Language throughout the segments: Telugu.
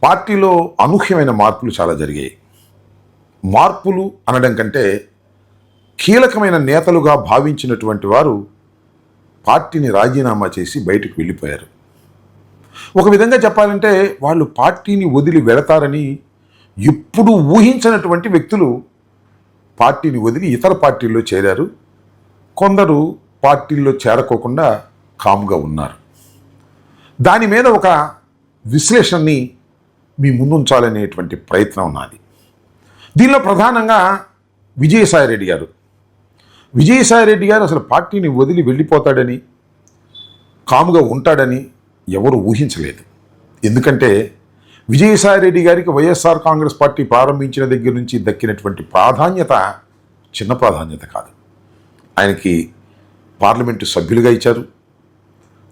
పార్టీలో అనూహ్యమైన మార్పులు చాలా జరిగాయి. మార్పులు అనడం కంటే కీలకమైన నేతలుగా భావించినటువంటి వారు పార్టీని రాజీనామా చేసి బయటకు వెళ్ళిపోయారు. ఒక విధంగా చెప్పాలంటే వాళ్ళు పార్టీని వదిలి వెళతారని ఎప్పుడూ ఊహించినటువంటి వ్యక్తులు పార్టీని వదిలి ఇతర పార్టీల్లో చేరారు. కొందరు పార్టీల్లో చేరకోకుండా కామ్గా ఉన్నారు. దాని మీద ఒక విశ్లేషణని మీ ముందుంచాలనేటువంటి ప్రయత్నం నాది. దీనిలో ప్రధానంగా విజయసాయిరెడ్డి గారు అసలు పార్టీని వదిలి వెళ్ళిపోతాడని, కాముగా ఉంటాడని ఎవరు ఊహించలేదు. ఎందుకంటే విజయసాయిరెడ్డి గారికి వైఎస్ఆర్ కాంగ్రెస్ పార్టీ ప్రారంభించిన దగ్గర నుంచి దక్కినటువంటి ప్రాధాన్యత చిన్న ప్రాధాన్యత కాదు. ఆయనకి పార్లమెంటు సభ్యులుగా ఇచ్చారు,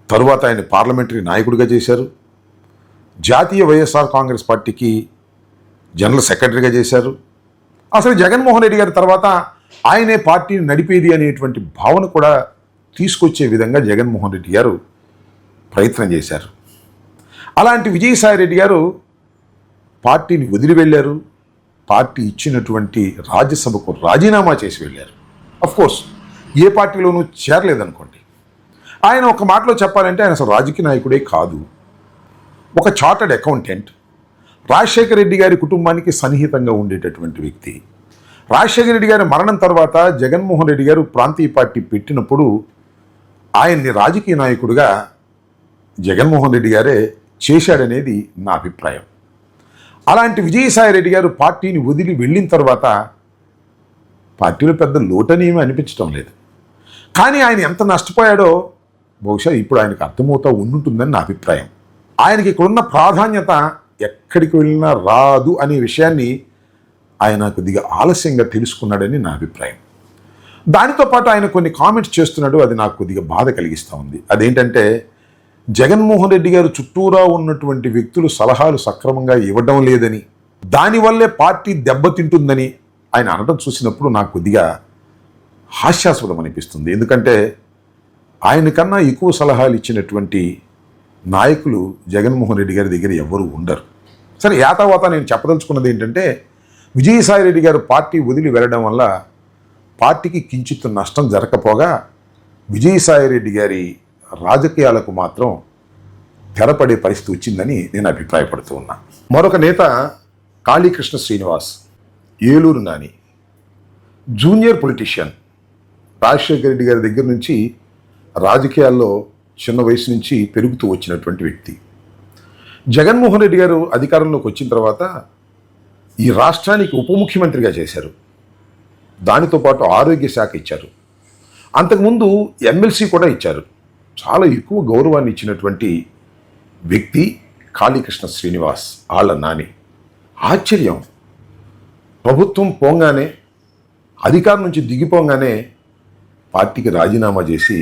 తరువాత ఆయన పార్లమెంటరీ నాయకుడిగా చేశారు, జాతీయ వైఎస్ఆర్ కాంగ్రెస్ పార్టీకి జనరల్ సెక్రటరీగా చేశారు. అసలు జగన్మోహన్ రెడ్డి గారి తర్వాత ఆయనే పార్టీని నడిపేది అనేటువంటి భావన కూడా తీసుకొచ్చే విధంగా జగన్మోహన్ రెడ్డి గారు ప్రయత్నం చేశారు. అలాంటి విజయసాయిరెడ్డి గారు పార్టీని వదిలి వెళ్ళారు. పార్టీ ఇచ్చినటువంటి రాజ్యసభకు రాజీనామా చేసి వెళ్ళారు. అఫ్కోర్స్ ఏ పార్టీలోనూ చేరలేదనుకోండి. ఆయన ఒక మాటలో చెప్పాలంటే ఆయన అసలు రాజకీయ నాయకుడే కాదు, ఒక చార్టర్డ్ అకౌంటెంట్, రాజశేఖర రెడ్డి గారి కుటుంబానికి సన్నిహితంగా ఉండేటటువంటి వ్యక్తి. రాజశేఖర రెడ్డి గారి మరణం తర్వాత జగన్మోహన్ రెడ్డి గారు ప్రాంతీయ పార్టీ పెట్టినప్పుడు ఆయన్ని రాజకీయ నాయకుడిగా జగన్మోహన్ రెడ్డి గారే చేశాడనేది నా అభిప్రాయం. అలాంటి విజయసాయిరెడ్డి గారు పార్టీని వదిలి వెళ్ళిన తర్వాత పార్టీలో పెద్ద లోటనేమీ అనిపించడం లేదు. కానీ ఆయన ఎంత నష్టపోయాడో బహుశా ఇప్పుడు ఆయనకు అర్థమవుతూ ఉంటుందని నా అభిప్రాయం. ఆయనకి ఇక్కడున్న ప్రాధాన్యత ఎక్కడికి వెళ్ళినా రాదు అనే విషయాన్ని ఆయన కొద్దిగా ఆలస్యంగా తెలుసుకున్నాడని నా అభిప్రాయం. దానితో పాటు ఆయన కొన్ని కామెంట్స్ చేస్తున్నాడు, అది నాకు కొద్దిగా బాధ కలిగిస్తూ ఉంది. అదేంటంటే జగన్మోహన్ రెడ్డి గారు చుట్టూరా ఉన్నటువంటి వ్యక్తులు సలహాలు సక్రమంగా ఇవ్వడం లేదని, దానివల్లే పార్టీ దెబ్బతింటుందని ఆయన అనడం చూసినప్పుడు నాకు కొద్దిగా హాస్యాస్పదం అనిపిస్తుంది. ఎందుకంటే ఆయన కన్నా ఎక్కువ సలహాలు ఇచ్చినటువంటి నాయకులు జగన్మోహన్ రెడ్డి గారి దగ్గర ఎవరు ఉండరు. సరే, యాతావాత నేను చెప్పదలుచుకున్నది ఏంటంటే విజయసాయిరెడ్డి గారు పార్టీ వదిలి వెళ్ళడం వల్ల పార్టీకి కించిత్ నష్టం జరగకపోగా విజయసాయిరెడ్డి గారి రాజకీయాలకు మాత్రం తెరపడే పరిస్థితి వచ్చిందని నేను అభిప్రాయపడుతూ ఉన్నా. మరొక నేత కాళీకృష్ణ శ్రీనివాస్, ఏలూరు నాని, జూనియర్ పొలిటీషియన్. రాజశేఖర రెడ్డి గారి దగ్గర నుంచి రాజకీయాల్లో చిన్న వయసు నుంచి పెరుగుతూ వచ్చినటువంటి వ్యక్తి. జగన్మోహన్ రెడ్డి గారు అధికారంలోకి వచ్చిన తర్వాత ఈ రాష్ట్రానికి ఉప ముఖ్యమంత్రిగా చేశారు. దానితో పాటు ఆరోగ్య శాఖ ఇచ్చారు. అంతకుముందు ఎమ్మెల్సీ కూడా ఇచ్చారు. చాలా ఎక్కువ గౌరవాన్ని ఇచ్చినటువంటి వ్యక్తి కాళీకృష్ణ శ్రీనివాస్, ఆళ్ళ నాని. ఆశ్చర్యం, ప్రభుత్వం పోంగానే, అధికారం నుంచి దిగిపోగానే పార్టీకి రాజీనామా చేసి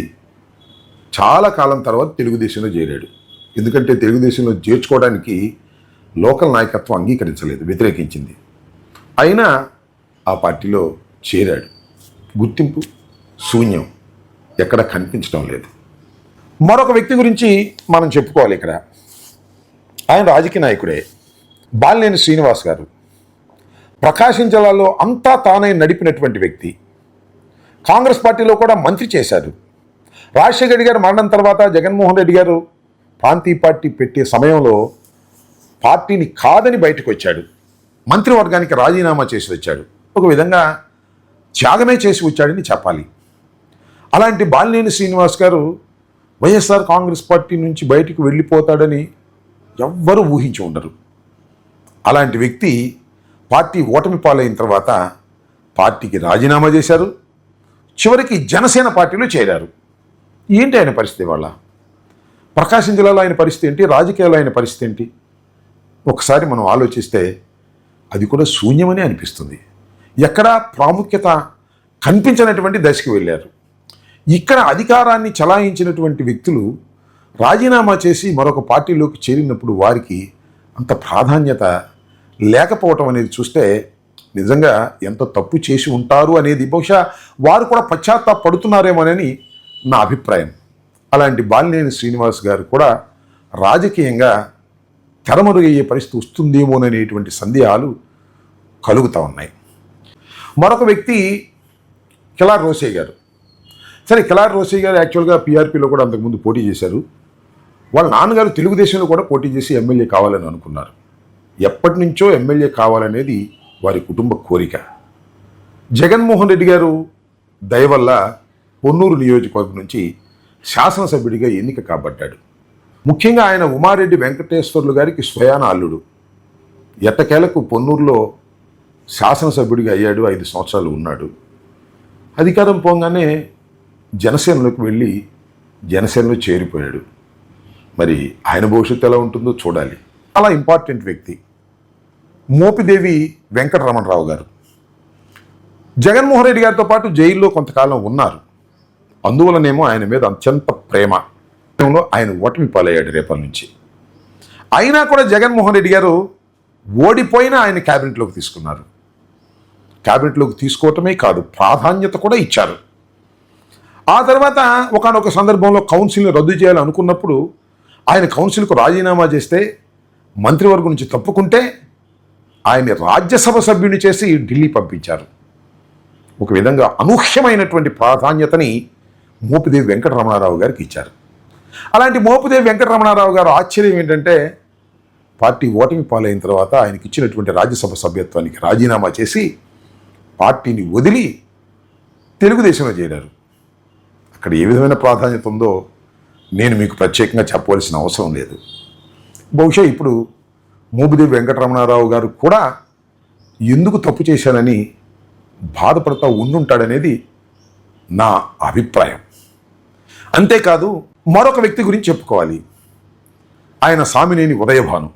చాలా కాలం తర్వాత తెలుగుదేశంలో చేరాడు. ఎందుకంటే తెలుగుదేశంలో చేర్చుకోవడానికి లోకల్ నాయకత్వం అంగీకరించలేదు, వ్యతిరేకించింది. అయినా ఆ పార్టీలో చేరాడు. గుర్తింపు శూన్యం, ఎక్కడ కనిపించడం లేదు. మరొక వ్యక్తి గురించి మనం చెప్పుకోవాలి ఇక్కడ. ఆయన రాజకీయ నాయకుడే, బాలినేని శ్రీనివాస్ గారు. ప్రకాశం జిల్లాలో అంతా తానై నడిపినటువంటి వ్యక్తి. కాంగ్రెస్ పార్టీలో కూడా మంత్రి చేశారు. రాజశేఖర రెడ్డి గారు మరణం తర్వాత జగన్మోహన్ రెడ్డి గారు ప్రాంతీయ పార్టీ పెట్టే సమయంలో పార్టీని కాదని బయటకు వచ్చాడు. మంత్రివర్గానికి రాజీనామా చేసి వచ్చాడు. ఒక విధంగా త్యాగమే చేసి వచ్చాడని చెప్పాలి. అలాంటి బాలినేని శ్రీనివాస్ గారు వైఎస్ఆర్ కాంగ్రెస్ పార్టీ నుంచి బయటకు వెళ్ళిపోతాడని ఎవ్వరూ ఊహించి ఉండరు. అలాంటి వ్యక్తి పార్టీ ఓటమి పాలైన తర్వాత పార్టీకి రాజీనామా చేశారు. చివరికి జనసేన పార్టీలో చేరారు. ఏంటి ఆయన పరిస్థితి? వాళ్ళ ప్రకాశం జిల్లాలో ఆయన పరిస్థితి ఏంటి? రాజకీయాల్లో ఆయన పరిస్థితి ఏంటి? ఒకసారి మనం ఆలోచిస్తే అది కూడా శూన్యమని అనిపిస్తుంది. ఎక్కడా ప్రాముఖ్యత కనిపించినటువంటి దశకి వెళ్ళారు. ఇక్కడ అధికారాన్ని చలాయించినటువంటి వ్యక్తులు రాజీనామా చేసి మరొక పార్టీలోకి చేరినప్పుడు వారికి అంత ప్రాధాన్యత లేకపోవటం అనేది చూస్తే నిజంగా ఎంత తప్పు చేసి ఉంటారు అనేది బహుశా వారు కూడా పశ్చాత్తాపడుతున్నారేమోనని నా అభిప్రాయం. అలాంటి బాలినేని శ్రీనివాస్ గారు కూడా రాజకీయంగా తెరమరుగయ్యే పరిస్థితి వస్తుందేమోననేటువంటి సందేహాలు కలుగుతూ ఉన్నాయి. మరొక వ్యక్తి కిలార్ రోసే గారు. సరే, కిలార్ రోసే గారు యాక్చువల్గా పీఆర్పీలో కూడా అంతకుముందు పోటీ చేశారు. వాళ్ళ నాన్నగారు తెలుగుదేశంలో కూడా పోటీ చేసి ఎమ్మెల్యే కావాలని అనుకున్నారు. ఎప్పటి నుంచో ఎమ్మెల్యే కావాలనేది వారి కుటుంబ కోరిక. జగన్మోహన్ రెడ్డి గారు దయ వల్ల పొన్నూరు నియోజకవర్గం నుంచి శాసనసభ్యుడిగా ఎన్నిక కాబడ్డాడు. ముఖ్యంగా ఆయన ఉమారెడ్డి వెంకటేశ్వర్లు గారికి స్వయాన అల్లుడు. ఎట్టకేలకు పొన్నూరులో శాసనసభ్యుడిగా అయ్యాడు. 5 సంవత్సరాలు ఉన్నాడు. అధికారం పోగానే జనసేనలోకి వెళ్ళి జనసేనలో చేరిపోయాడు. మరి ఆయన భవిష్యత్తు ఎలా ఉంటుందో చూడాలి. చాలా ఇంపార్టెంట్ వ్యక్తి మోపిదేవి వెంకటరమణరావు గారు. జగన్మోహన్ రెడ్డి గారితో పాటు జైల్లో కొంతకాలం ఉన్నారు. అందువలనేమో ఆయన మీద అత్యంత ప్రేమలో ఆయన ఓటమి పాలయ్యాడు రేపటి నుంచి. అయినా కూడా జగన్మోహన్ రెడ్డి గారు ఓడిపోయినా ఆయన క్యాబినెట్లోకి తీసుకున్నారు. క్యాబినెట్లోకి తీసుకోవటమే కాదు, ప్రాధాన్యత కూడా ఇచ్చారు. ఆ తర్వాత ఒకానొక సందర్భంలో కౌన్సిల్ని రద్దు చేయాలనుకున్నప్పుడు ఆయన కౌన్సిల్కు రాజీనామా చేస్తే మంత్రివర్గం నుంచి తప్పుకుంటే ఆయన్ని రాజ్యసభ సభ్యుని చేసి ఢిల్లీ పంపించారు. ఒక విధంగా అనూహ్యమైనటువంటి ప్రాధాన్యతని మోపిదేవి వెంకటరమణారావు గారికి ఇచ్చారు. అలాంటి మోపిదేవి వెంకటరమణారావు గారు ఆశ్చర్యం ఏంటంటే పార్టీ ఓటమి పాలైన తర్వాత ఆయనకి ఇచ్చినటువంటి రాజ్యసభ సభ్యత్వానికి రాజీనామా చేసి పార్టీని వదిలి తెలుగుదేశంలో చేరారు. అక్కడ ఏ విధమైన ప్రాధాన్యత ఉందో నేను మీకు ప్రత్యేకంగా చెప్పవలసిన అవసరం లేదు. బహుశా ఇప్పుడు మోపిదేవి వెంకటరమణారావు గారు కూడా ఎందుకు తప్పు చేశానని బాధపడతా ఉండుంటాడనేది నా అభిప్రాయం. అంతేకాదు, మరొక వ్యక్తి గురించి చెప్పుకోవాలి. ఆయన సామినేని ఉదయభాను.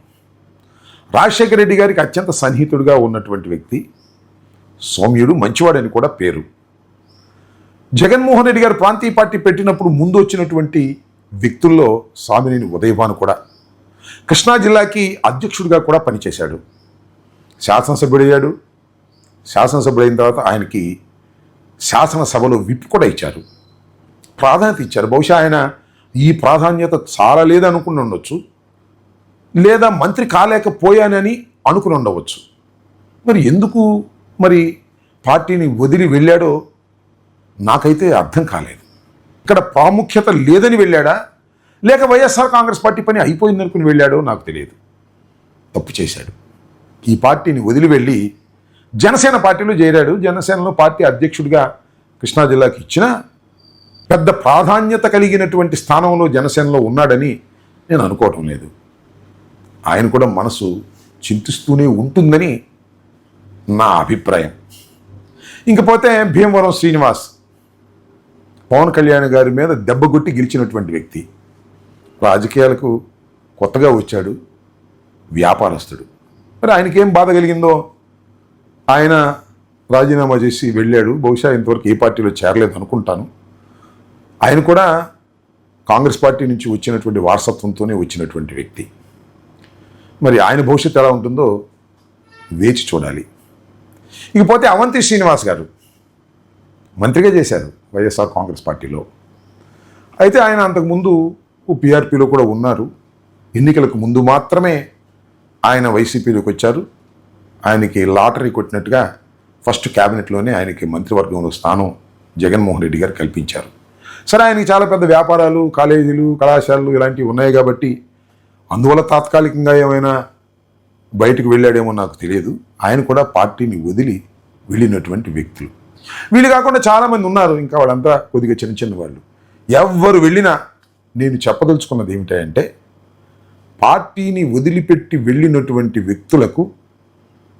రాజశేఖర రెడ్డి గారికి అత్యంత సన్నిహితుడిగా ఉన్నటువంటి వ్యక్తి. సౌమ్యుడు, మంచివాడని కూడా పేరు. జగన్మోహన్ రెడ్డి గారు ప్రాంతీయ పార్టీ పెట్టినప్పుడు ముందు వచ్చినటువంటి వ్యక్తుల్లో సామినేని ఉదయభాను కూడా. కృష్ణా జిల్లాకి అధ్యక్షుడిగా కూడా పనిచేశాడు. శాసనసభ్యుడయ్యాడు. శాసనసభ్యుడైన తర్వాత ఆయనకి శాసనసభలో విప్ కూడా ఇచ్చారు, ప్రాధాన్యత ఇచ్చారు. బహుశా ఆయన ఈ ప్రాధాన్యత చాలా లేదనుకుని ఉండొచ్చు, లేదా మంత్రి కాలేకపోయానని అనుకుని ఉండవచ్చు. మరి ఎందుకు పార్టీని వదిలి వెళ్ళాడో నాకైతే అర్థం కాలేదు. ఇక్కడ ప్రాముఖ్యత లేదని వెళ్ళాడా, లేక వైఎస్ఆర్ కాంగ్రెస్ పార్టీ పని అయిపోయిందనుకుని వెళ్ళాడో నాకు తెలియదు. తప్పు చేశాడు. ఈ పార్టీని వదిలి వెళ్ళి జనసేన పార్టీలో చేరాడు. జనసేనలో పార్టీ అధ్యక్షుడిగా కృష్ణా జిల్లాకి ఇచ్చిన పెద్ద ప్రాధాన్యత కలిగినటువంటి స్థానంలో జనసేనలో ఉన్నాడని నేను అనుకోవటం లేదు. ఆయన కూడా మనసు చింతిస్తూనే ఉంటుందని నా అభిప్రాయం. ఇంకపోతే భీమవరం శ్రీనివాస్, పవన్ కళ్యాణ్ గారి మీద దెబ్బగొట్టి గెలిచినటువంటి వ్యక్తి. రాజకీయాలకు కొత్తగా వచ్చాడు, వ్యాపారస్తుడు. మరి ఆయనకేం బాధ కలిగిందో ఆయన రాజీనామా చేసి వెళ్ళాడు. బహుశా ఇంతవరకు ఏ పార్టీలో చేరలేదు అనుకుంటాను. ఆయన కూడా కాంగ్రెస్ పార్టీ నుంచి వచ్చినటువంటి వారసత్వంతోనే వచ్చినటువంటి వ్యక్తి. మరి ఆయన భవిష్యత్తు ఎలా ఉంటుందో వేచి చూడాలి. ఇకపోతే అవంతి శ్రీనివాస్ గారు మంత్రిగా చేశారు వైఎస్ఆర్ కాంగ్రెస్ పార్టీలో. అయితే ఆయన అంతకుముందు పీఆర్పీలో కూడా ఉన్నారు. ఎన్నికలకు ముందు మాత్రమే ఆయన వైసీపీలోకి వచ్చారు. ఆయనకి లాటరీ కొట్టినట్టుగా ఫస్ట్ క్యాబినెట్లోనే ఆయనకి మంత్రివర్గంలో స్థానం జగన్మోహన్ రెడ్డి గారు కల్పించారు. సరే, ఆయనకి చాలా పెద్ద వ్యాపారాలు, కాలేజీలు, కళాశాలలు ఇలాంటివి ఉన్నాయి కాబట్టి అందువల్ల తాత్కాలికంగా ఏమైనా బయటకు వెళ్ళాడేమో నాకు తెలియదు. ఆయన కూడా పార్టీని వదిలి వెళ్ళినటువంటి వ్యక్తులు. వీళ్ళు కాకుండా చాలామంది ఉన్నారు, ఇంకా వాళ్ళంతా కొద్దిగా చిన్న చిన్న వాళ్ళు. ఎవరు వెళ్ళినా నేను చెప్పదలుచుకున్నది ఏమిటంటే పార్టీని వదిలిపెట్టి వెళ్ళినటువంటి వ్యక్తులకు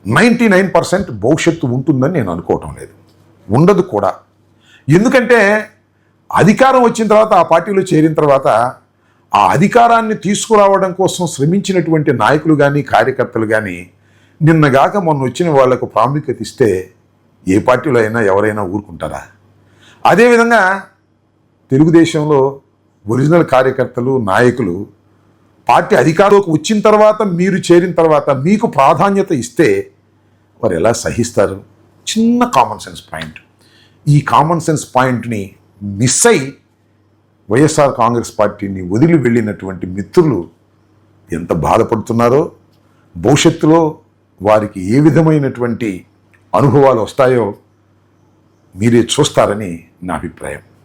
99% భవిష్యత్తు ఉంటుందని నేను అనుకోవటం లేదు, ఉండదు కూడా. ఎందుకంటే అధికారం వచ్చిన తర్వాత, ఆ పార్టీలో చేరిన తర్వాత ఆ అధికారాన్ని తీసుకురావడం కోసం శ్రమించినటువంటి నాయకులు కానీ కార్యకర్తలు కానీ నిన్నగాక మొన్న వచ్చిన వాళ్లకు ప్రాముఖ్యత ఇస్తే ఏ పార్టీలో అయినా ఎవరైనా ఊరుకుంటారా? అదేవిధంగా తెలుగుదేశంలో ఒరిజినల్ కార్యకర్తలు, నాయకులు పార్టీ అధికారంలోకి వచ్చిన తర్వాత, మీరు చేరిన తర్వాత మీకు ప్రాధాన్యత ఇస్తే వారు ఎలా సహిస్తారు? చిన్న కామన్ సెన్స్ పాయింట్. ఈ కామన్ సెన్స్ పాయింట్ని మిస్ అయి వైఎస్ఆర్ కాంగ్రెస్ పార్టీని వదిలి వెళ్ళినటువంటి మిత్రులు ఎంత బాధపడుతున్నారో, భవిష్యత్తులో వారికి ఏ విధమైనటువంటి అనుభవాలు వస్తాయో మీరే చూస్తారని నా అభిప్రాయం.